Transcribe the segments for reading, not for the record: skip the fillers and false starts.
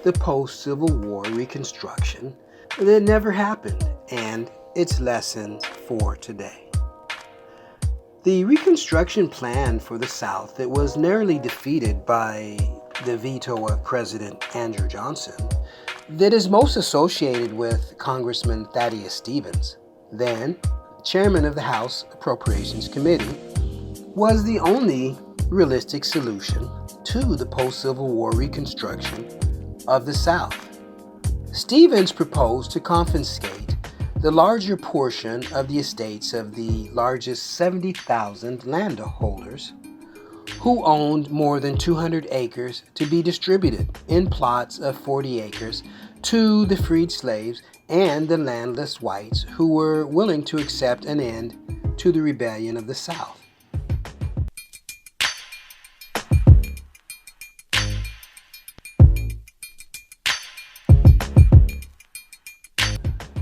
the post-Civil War Reconstruction that never happened and its lessons for today. The Reconstruction plan for the South that was narrowly defeated by the veto of President Andrew Johnson, that is most associated with Congressman Thaddeus Stevens, then chairman of the House Appropriations Committee, was the only realistic solution to the post-Civil War Reconstruction of the South. Stevens proposed to confiscate the larger portion of the estates of the largest 70,000 landholders who owned more than 200 acres to be distributed in plots of 40 acres to the freed slaves and the landless whites who were willing to accept an end to the rebellion of the South.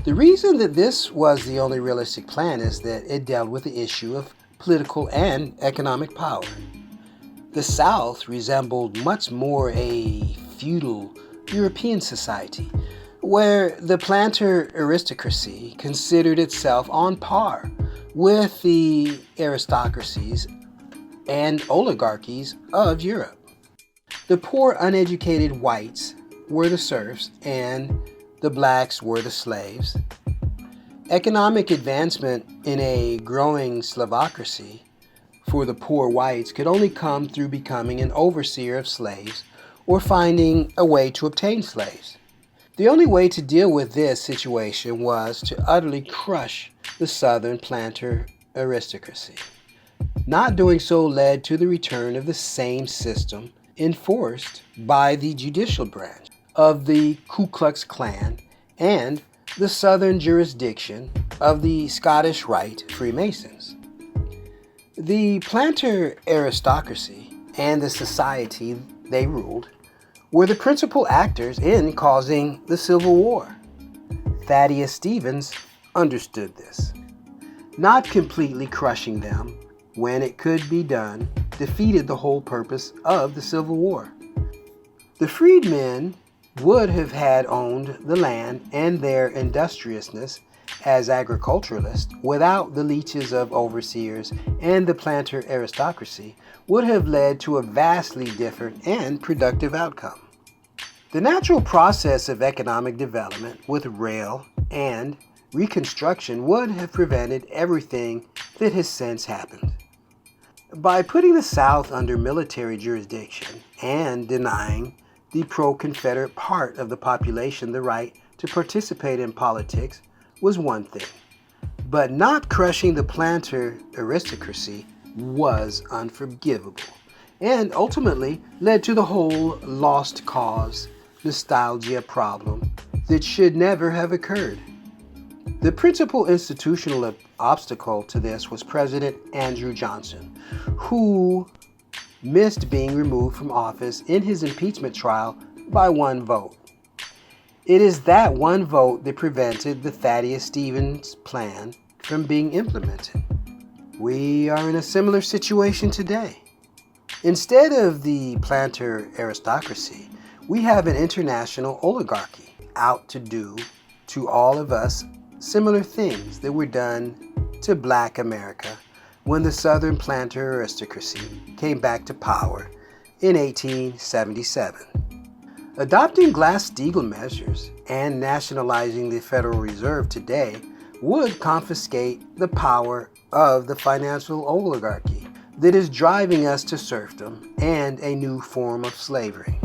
The reason that this was the only realistic plan is that it dealt with the issue of political and economic power. The South resembled much more a feudal European society, where the planter aristocracy considered itself on par with the aristocracies and oligarchies of Europe. The poor uneducated whites were the serfs and the blacks were the slaves. Economic advancement in a growing slavocracy for the poor whites could only come through becoming an overseer of slaves or finding a way to obtain slaves. The only way to deal with this situation was to utterly crush the Southern planter aristocracy. Not doing so led to the return of the same system enforced by the judicial branch of the Ku Klux Klan and the Southern jurisdiction of the Scottish Rite Freemasons. The planter aristocracy and the society they ruled were the principal actors in causing the Civil War. Thaddeus Stevens understood this. Not completely crushing them when it could be done defeated the whole purpose of the Civil War. The freedmen would have had owned the land and their industriousness as agriculturalists without the leeches of overseers, and the planter aristocracy would have led to a vastly different and productive outcome. The natural process of economic development with rail and Reconstruction would have prevented everything that has since happened. By putting the South under military jurisdiction and denying the pro-Confederate part of the population the right to participate in politics was one thing, but not crushing the planter aristocracy was unforgivable, and ultimately led to the whole lost cause nostalgia problem that should never have occurred. The principal institutional obstacle to this was President Andrew Johnson, who missed being removed from office in his impeachment trial by one vote. It is that one vote that prevented the Thaddeus Stevens plan from being implemented. We are in a similar situation today. Instead of the planter aristocracy, we have an international oligarchy out to do to all of us similar things that were done to Black America when the Southern planter aristocracy came back to power in 1877. Adopting Glass-Steagall measures and nationalizing the Federal Reserve today would confiscate the power of the financial oligarchy that is driving us to serfdom and a new form of slavery.